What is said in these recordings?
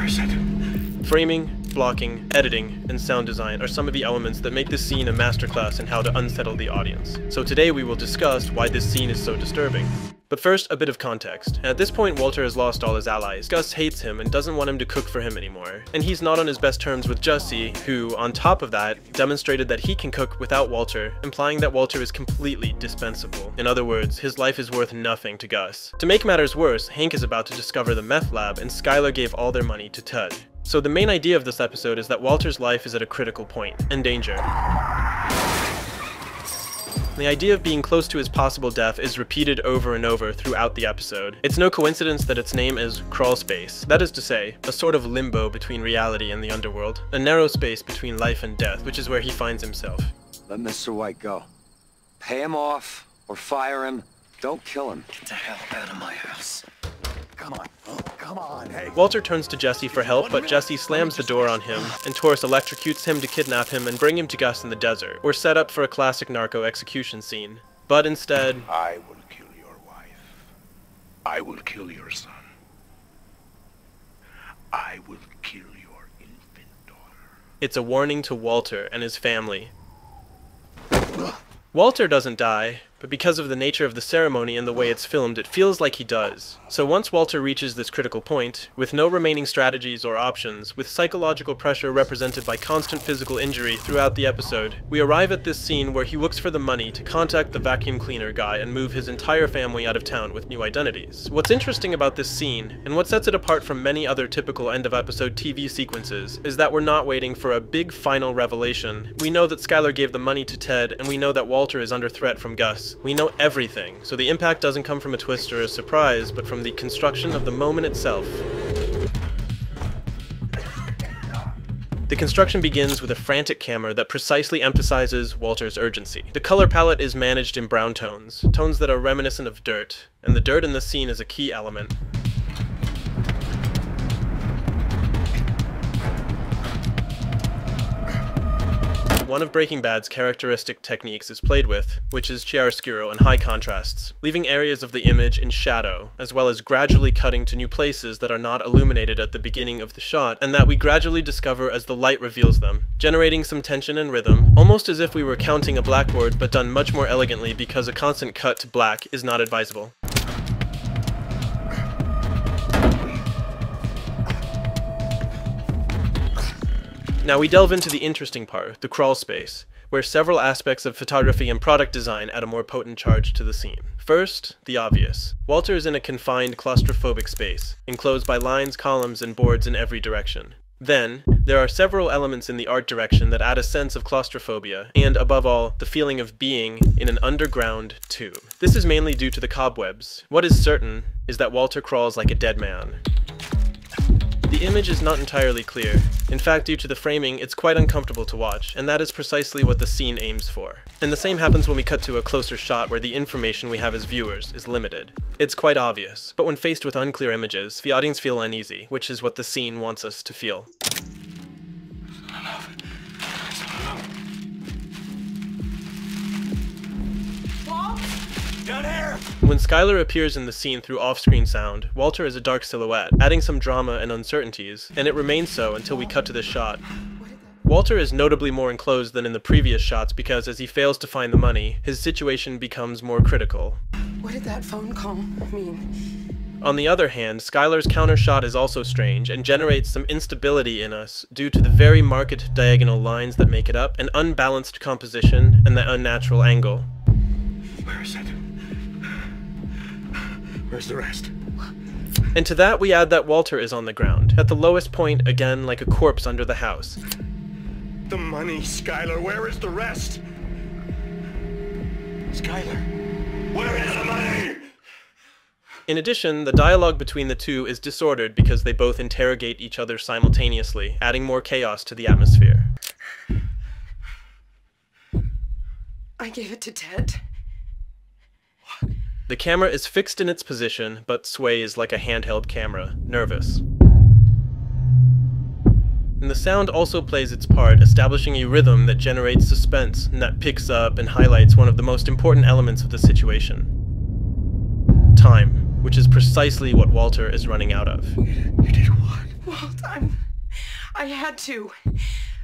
Where is it? Framing, blocking, editing, and sound design are some of the elements that make this scene a masterclass in how to unsettle the audience. So today we will discuss why this scene is so disturbing. But first, a bit of context. At this point, Walter has lost all his allies. Gus hates him and doesn't want him to cook for him anymore. And he's not on his best terms with Jussie, who, on top of that, demonstrated that he can cook without Walter, implying that Walter is completely dispensable. In other words, his life is worth nothing to Gus. To make matters worse, Hank is about to discover the meth lab, and Skylar gave all their money to Tud. So the main idea of this episode is that Walter's life is at a critical point, in danger. The idea of being close to his possible death is repeated over and over throughout the episode. It's no coincidence that its name is Crawl Space. That is to say, a sort of limbo between reality and the underworld. A narrow space between life and death, which is where he finds himself. Let Mr. White go. Pay him off, or fire him. Don't kill him. Get the hell out of my house. Come on. Oh, come on, hey. Walter turns to Jesse for help, but Jesse slams the door on him, and Taurus electrocutes him to kidnap him and bring him to Gus in the desert. We're set up for a classic narco execution scene. But instead, I will kill your wife. I will kill your son. I will kill your infant daughter. it's a warning to Walter and his family. Walter doesn't die, but because of the nature of the ceremony and the way it's filmed, it feels like he does. So once Walter reaches this critical point, with no remaining strategies or options, with psychological pressure represented by constant physical injury throughout the episode, we arrive at this scene where he looks for the money to contact the vacuum cleaner guy and move his entire family out of town with new identities. What's interesting about this scene, and what sets it apart from many other typical end-of-episode TV sequences, is that we're not waiting for a big final revelation. We know that Skylar gave the money to Ted, and we know that Walter is under threat from Gus. We know everything, so the impact doesn't come from a twist or a surprise, but from the construction of the moment itself. The construction begins with a frantic camera that precisely emphasizes Walter's urgency. The color palette is managed in brown tones, tones that are reminiscent of dirt, and the dirt in this scene is a key element. One of Breaking Bad's characteristic techniques is played with, which is chiaroscuro and high contrasts, leaving areas of the image in shadow, as well as gradually cutting to new places that are not illuminated at the beginning of the shot, and that we gradually discover as the light reveals them, generating some tension and rhythm, almost as if we were counting a blackboard, but done much more elegantly because a constant cut to black is not advisable. Now we delve into the interesting part, the crawl space, where several aspects of photography and product design add a more potent charge to the scene. First, the obvious. Walter is in a confined, claustrophobic space, enclosed by lines, columns, and boards in every direction. Then, there are several elements in the art direction that add a sense of claustrophobia, and above all, the feeling of being in an underground tomb. This is mainly due to the cobwebs. What is certain is that Walter crawls like a dead man. The image is not entirely clear. In fact, due to the framing, it's quite uncomfortable to watch, and that is precisely what the scene aims for. And the same happens when we cut to a closer shot where the information we have as viewers is limited. It's quite obvious, but when faced with unclear images, the audience feel uneasy, which is what the scene wants us to feel. Down here! When Skylar appears in the scene through off-screen sound, Walter is a dark silhouette, adding some drama and uncertainties, and it remains so until we cut to this shot. Walter is notably more enclosed than in the previous shots because as he fails to find the money, his situation becomes more critical. What did that phone call mean? On the other hand, Skylar's counter shot is also strange and generates some instability in us due to the very marked diagonal lines that make it up, an unbalanced composition, and the unnatural angle. Where is it? Where's the rest? And to that we add that Walter is on the ground, at the lowest point, again like a corpse under the house. The money, Skylar. Where is the rest? Skylar, where is the money? In addition, the dialogue between the two is disordered because they both interrogate each other simultaneously, adding more chaos to the atmosphere. I gave it to Ted. The camera is fixed in its position, but sways like a handheld camera, nervous. And the sound also plays its part, establishing a rhythm that generates suspense and that picks up and highlights one of the most important elements of the situation. Time, which is precisely what Walter is running out of. You did what? Walt, I had to.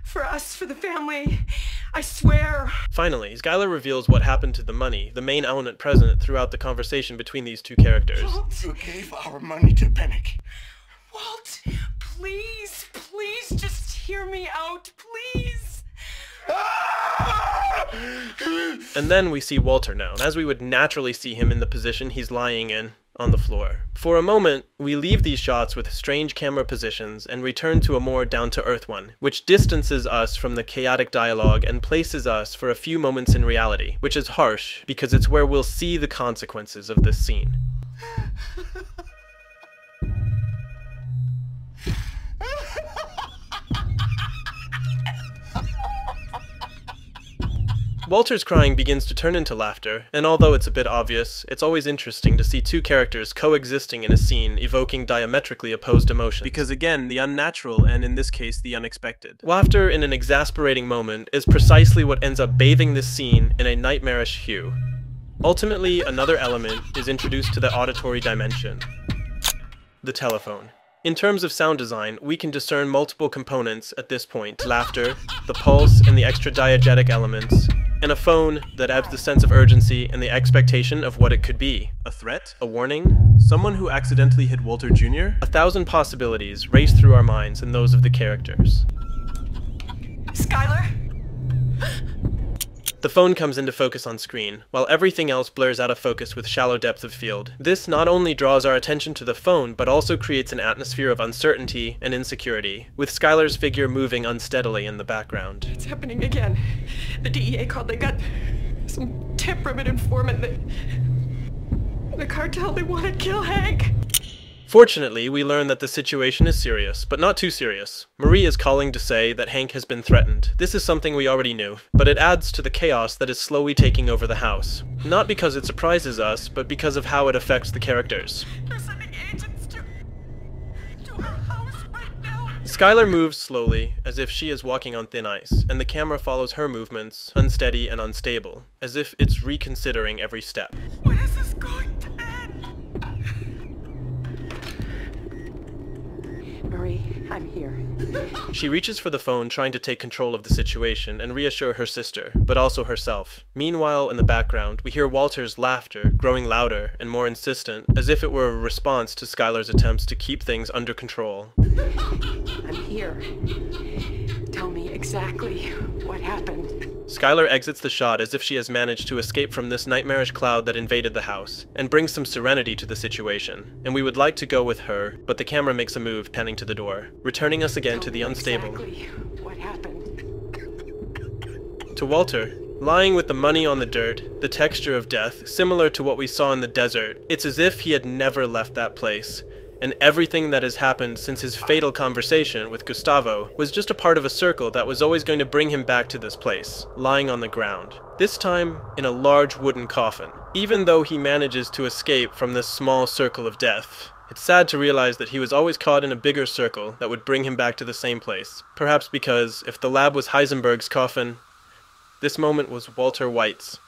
For us, for the family. I swear. Finally, Skylar reveals what happened to the money, the main element present throughout the conversation between these two characters. Walt. You gave our money to Pennick. Walt, please, please just hear me out, please. And then we see Walter now, as we would naturally see him in the position he's lying in, on the floor. For a moment, we leave these shots with strange camera positions and return to a more down-to-earth one, which distances us from the chaotic dialogue and places us for a few moments in reality, which is harsh because it's where we'll see the consequences of this scene. Walter's crying begins to turn into laughter, and although it's a bit obvious, it's always interesting to see two characters coexisting in a scene evoking diametrically opposed emotions. Because again, the unnatural, and in this case, the unexpected. Laughter in an exasperating moment is precisely what ends up bathing this scene in a nightmarish hue. Ultimately, another element is introduced to the auditory dimension: the telephone. In terms of sound design, we can discern multiple components at this point: laughter, the pulse, and the extra diegetic elements, and a phone that adds the sense of urgency and the expectation of what it could be. A threat? A warning? Someone who accidentally hit Walter Jr.? 1,000 possibilities race through our minds and those of the characters. Skylar? The phone comes into focus on screen, while everything else blurs out of focus with shallow depth of field. This not only draws our attention to the phone, but also creates an atmosphere of uncertainty and insecurity, with Skylar's figure moving unsteadily in the background. It's happening again. The DEA called. They got some temperament informant that the cartel, they want to kill Hank. Fortunately, we learn that the situation is serious, but not too serious. Marie is calling to say that Hank has been threatened. This is something we already knew, but it adds to the chaos that is slowly taking over the house. Not because it surprises us, but because of how it affects the characters. They're sending agents to our house right now. Skylar moves slowly, as if she is walking on thin ice, and the camera follows her movements, unsteady and unstable, as if it's reconsidering every step. When is this going to end? Marie, I'm here. She reaches for the phone, trying to take control of the situation and reassure her sister, but also herself. Meanwhile, in the background, we hear Walter's laughter, growing louder and more insistent, as if it were a response to Skylar's attempts to keep things under control. I'm here. Tell me exactly what happened. Skylar exits the shot as if she has managed to escape from this nightmarish cloud that invaded the house, and brings some serenity to the situation. And we would like to go with her, but the camera makes a move, panning to the door, returning us again to the unstable. Exactly what happened. To Walter, lying with the money on the dirt, the texture of death, similar to what we saw in the desert. It's as if he had never left that place, and everything that has happened since his fatal conversation with Gustavo was just a part of a circle that was always going to bring him back to this place, lying on the ground. This time, in a large wooden coffin. Even though he manages to escape from this small circle of death, it's sad to realize that he was always caught in a bigger circle that would bring him back to the same place. Perhaps because, if the lab was Heisenberg's coffin, this moment was Walter White's.